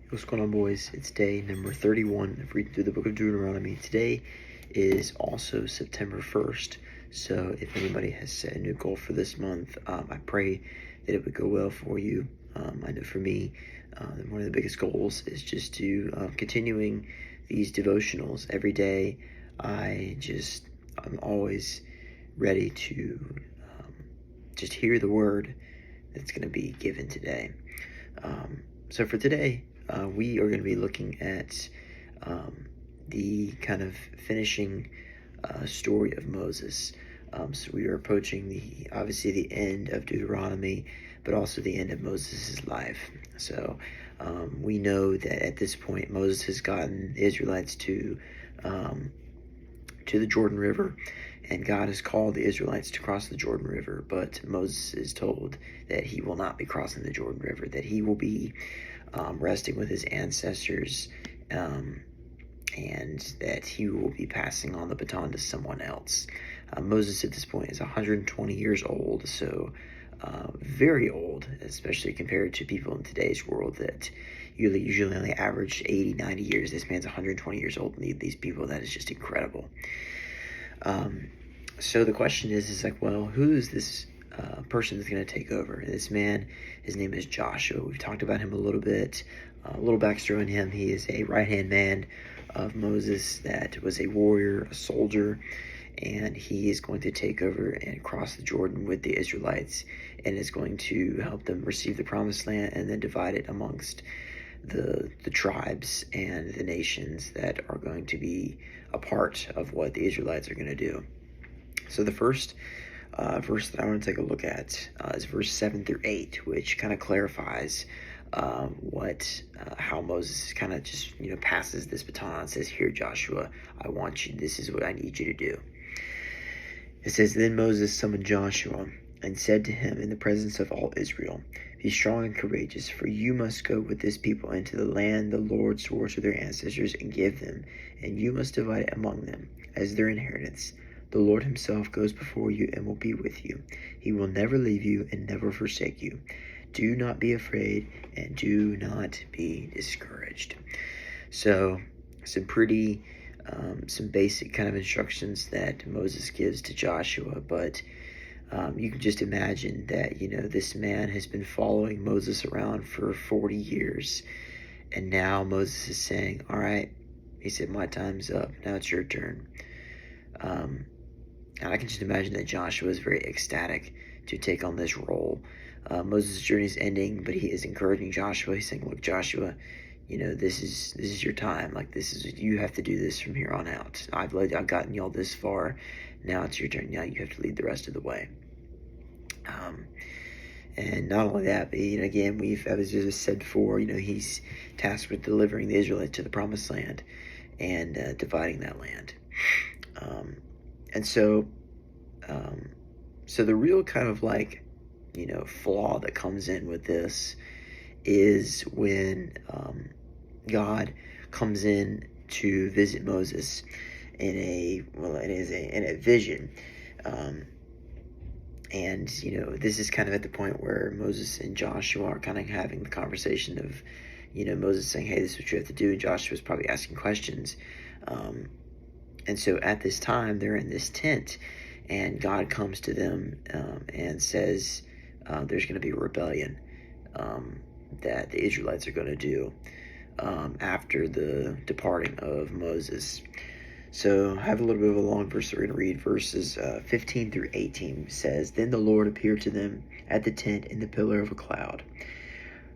What's going on, boys? It's day number 31 of reading through the book of Deuteronomy. Today is also September 1st, so if anybody has set a new goal for this month, I pray that it would go well for you. I know for me, one of the biggest goals is just to continuing these devotionals every day. I'm always ready to just hear the word that's going to be given today. So for today, we are going to be looking at the kind of finishing story of Moses. So we are approaching obviously the end of Deuteronomy, but also the end of Moses' life. So we know that at this point Moses has gotten the Israelites to the Jordan River, and God has called the Israelites to cross the Jordan River, but Moses is told that he will not be crossing the Jordan River, that he will be resting with his ancestors, and that he will be passing on the baton to someone else. Moses at this point is 120 years old, so very old, especially compared to people in today's world that usually only average 80, 90 years. This man's 120 years old, and these people, that is just incredible. So the question is like, well, who is this person that's going to take over? This man, his name is Joshua. We've talked about him a little bit. A little backstory on him: he is a right-hand man of Moses that was a warrior, a soldier, and he is going to take over and cross the Jordan with the Israelites, and is going to help them receive the promised land and then divide it amongst the tribes and the nations that are going to be a part of what the Israelites are going to do. So the first verse that I want to take a look at is verse 7 through 8, which kind of clarifies how Moses kind of just passes this baton and says, "Here, Joshua, I want you. This is what I need you to do." It says, "Then Moses summoned Joshua and said to him in the presence of all Israel, 'Be strong and courageous, for you must go with this people into the land the Lord swore to their ancestors and give them, and you must divide it among them as their inheritance. The Lord himself goes before you and will be with you. He will never leave you and never forsake you. Do not be afraid and do not be discouraged.'" So some basic kind of instructions that Moses gives to Joshua, but you can just imagine that this man has been following Moses around for 40 years, and now Moses is saying, "All right," he said, "my time's up. Now it's your turn." And I can just imagine that Joshua is very ecstatic to take on this role. Moses' journey is ending, but he is encouraging Joshua. He's saying, "Look, Joshua, this is your time. Like, you have to do this from here on out. I've gotten y'all this far. Now it's your turn. Now you have to lead the rest of the way." And not only that, but again, as I said before, he's tasked with delivering the Israelites to the promised land and dividing that land. And so the real kind of flaw that comes in with this is when God comes in to visit Moses in a vision. And this is kind of at the point where Moses and Joshua are kind of having the conversation of, Moses saying, "Hey, this is what you have to do," and Joshua's probably asking questions. And so at this time, they're in this tent, and God comes to them and says there's going to be a rebellion that the Israelites are going to do after the departing of Moses. So I have a little bit of a long verse that we're going to read. Verses 15 through 18 says, "Then the Lord appeared to them at the tent in the pillar of a cloud.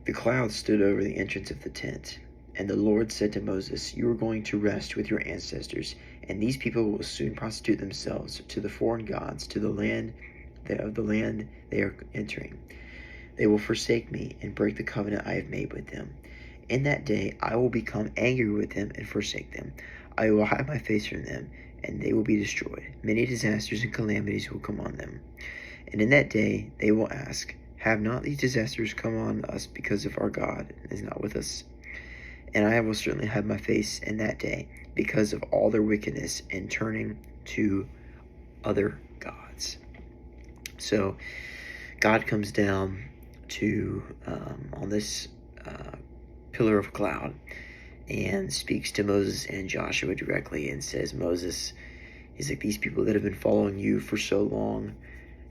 The cloud stood over the entrance of the tent. And the Lord said to Moses, 'You are going to rest with your ancestors, and these people will soon prostitute themselves to the foreign gods, to the land they are entering. They will forsake me and break the covenant I have made with them. In that day I will become angry with them and forsake them. I will hide my face from them, and they will be destroyed. Many disasters and calamities will come on them. And in that day they will ask, have not these disasters come on us because of our God is not with us? And I will certainly hide my face in that day because of all their wickedness and turning to other gods.'" So God comes down to on this pillar of cloud and speaks to Moses and Joshua directly and says, Moses, he's like, these people that have been following you for so long,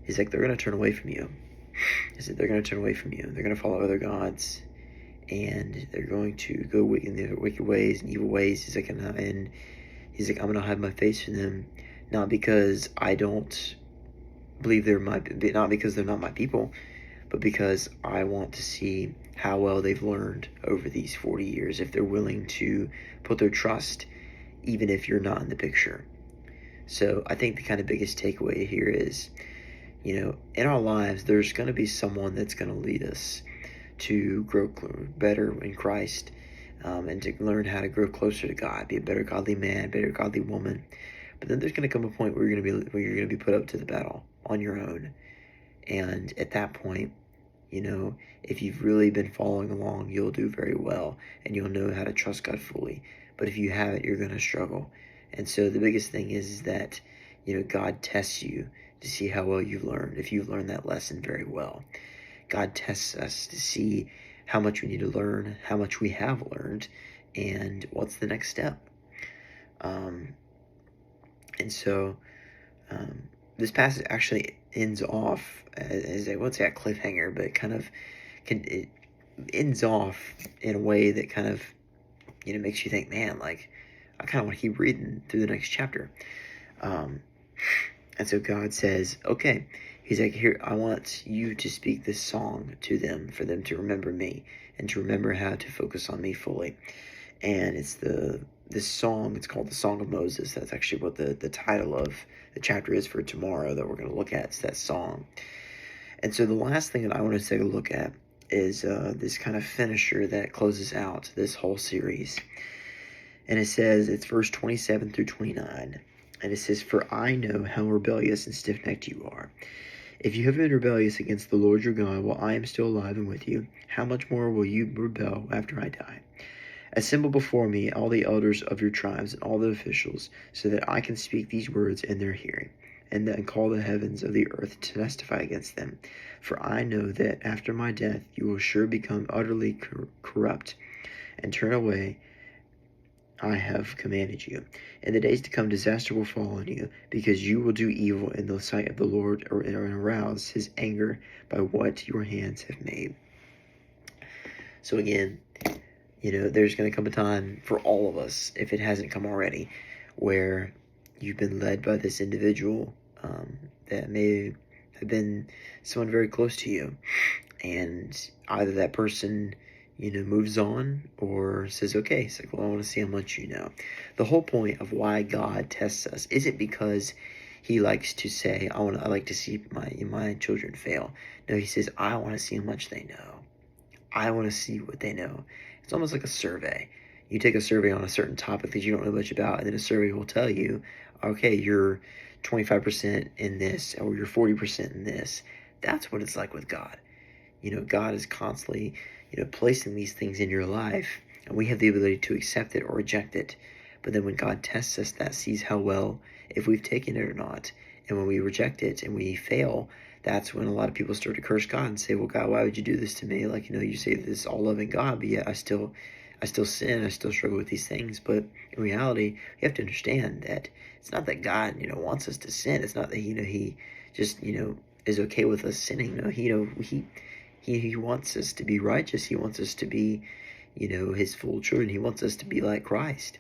he's like, they're going to turn away from you. He said, they're going to turn away from you. They're going to follow other gods, and they're going to go in their wicked ways and evil ways. He's like, and he's like, I'm going to hide my face from them, not because I don't believe not because they're not my people, but because I want to see how well they've learned over these 40 years, if they're willing to put their trust, even if you're not in the picture. So I think the kind of biggest takeaway here is, in our lives, there's going to be someone that's going to lead us to grow better in Christ, and to learn how to grow closer to God, be a better godly man, better godly woman. But then there's going to come a point where you're going to be put up to the battle on your own. And at that point, if you've really been following along, you'll do very well and you'll know how to trust God fully. But if you haven't, you're going to struggle. And so the biggest thing is that, God tests you to see how well you've learned, if you've learned that lesson very well. God tests us to see how much we need to learn, how much we have learned, and what's the next step. And so this passage actually ends off as I won't say a cliffhanger, but it ends off in a way that kind of makes you think, man, like I kind of want to keep reading through the next chapter. And so God says, okay, he's like, here, I want you to speak this song to them for them to remember me and to remember how to focus on me fully. And it's this song, it's called the Song of Moses. That's actually what the title of the chapter is for tomorrow that we're going to look at. It's that song. And so the last thing that I want to take a look at is this kind of finisher that closes out this whole series. And it says, it's verse 27 through 29. And it says, for I know how rebellious and stiff-necked you are. If you have been rebellious against the Lord your God while I am still alive and with you, how much more will you rebel after I die? Assemble before me all the elders of your tribes and all the officials, so that I can speak these words in their hearing, and then call the heavens of the earth to testify against them. For I know that after my death you will sure become utterly corrupt, and turn away. I have commanded you. In the days to come, disaster will fall on you, because you will do evil in the sight of the Lord, and arouse his anger by what your hands have made. So again, there's going to come a time for all of us, if it hasn't come already, where you've been led by this individual that may have been someone very close to you. And either that person, moves on or says, okay, it's like, well, I want to see how much you know. The whole point of why God tests us isn't because he likes to say, I like to see my children fail. No, he says, I want to see how much they know. I want to see what they know. It's almost like a survey. You take a survey on a certain topic that you don't know much about, and then a survey will tell you, okay, you're 25% in this, or you're 40% in this. That's what it's like with God. God is constantly, placing these things in your life, and we have the ability to accept it or reject it. But then when God tests us, that sees how well, if we've taken it or not. And when we reject it and we fail, that's when a lot of people start to curse God and say, well, God, why would you do this to me? Like, you say this all-loving God, but yet I still sin, I still struggle with these things. But in reality, you have to understand that it's not that God, wants us to sin. It's not that, he just, is okay with us sinning. No, he wants us to be righteous. He wants us to be, his full children. He wants us to be like Christ.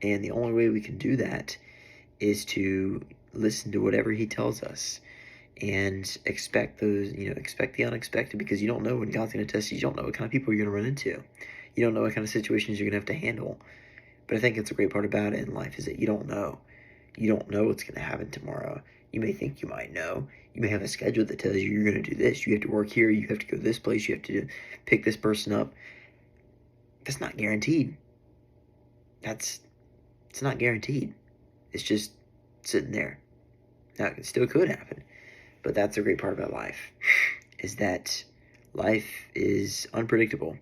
And the only way we can do that is to listen to whatever he tells us and expect the unexpected, because you don't know when God's going to test you. You don't know what kind of people you're going to run into. You don't know what kind of situations you're going to have to handle. But I think it's a great part about it in life is that you don't know. You don't know what's going to happen tomorrow. You may think you might know. You may have a schedule that tells you you're going to do this. You have to work here. You have to go this place. You have to pick this person up. That's not guaranteed. It's not guaranteed. It's just sitting there. Now, it still could happen. But that's the great part about life, is that life is unpredictable.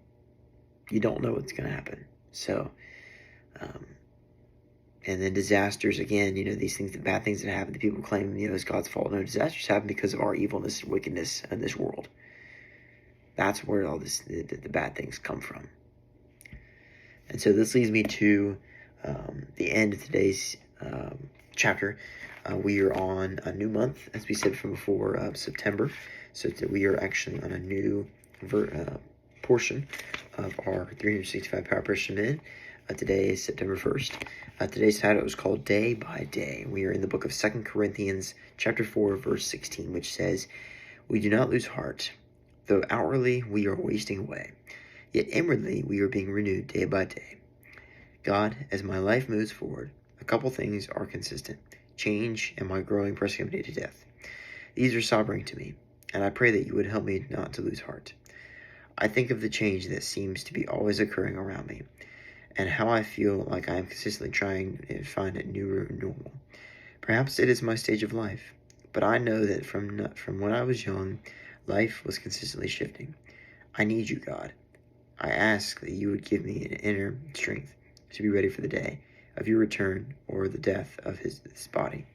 You don't know what's going to happen. So, and then disasters, again, these things, the bad things that happen, that people claim, it's God's fault. No, disasters happen because of our evilness and wickedness in this world. That's where all the bad things come from. And so this leads me to the end of today's chapter. We are on a new month, as we said from before, September. So that we are actually on a new portion of our 365 Power Christian Men. Today is September 1st. Today's title is called Day by Day. We are in the book of 2 Corinthians chapter 4, verse 16, which says, "We do not lose heart, though outwardly we are wasting away, yet inwardly we are being renewed day by day. God, as my life moves forward, a couple things are consistent: change and my growing proximity to death. These are sobering to me, and I pray that you would help me not to lose heart. I think of the change that seems to be always occurring around me, and how I feel like I am consistently trying to find a new normal. Perhaps it is my stage of life, but I know that from when I was young, life was consistently shifting. I need you, God. I ask that you would give me an inner strength to be ready for the day of your return or the death of this body."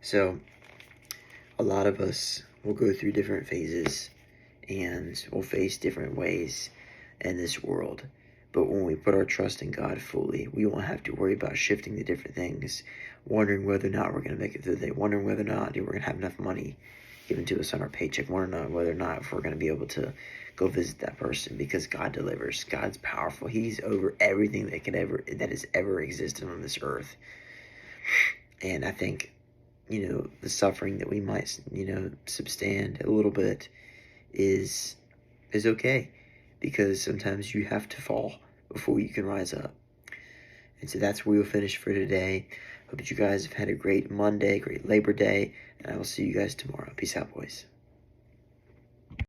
So, a lot of us will go through different phases and will face different ways in this world. But when we put our trust in God fully, we won't have to worry about shifting to different things, wondering whether or not we're going to make it through the day, wondering whether or not we're going to have enough money given to us on our paycheck, wondering whether or not if we're going to be able to go visit that person, because God delivers. God's powerful. He's over everything that has ever existed on this earth. And I think, the suffering that we might, substand a little bit is okay, because sometimes you have to fall before you can rise up. And so that's where we'll finish for today. Hope that you guys have had a great Monday, great Labor Day, and I will see you guys tomorrow. Peace out, boys.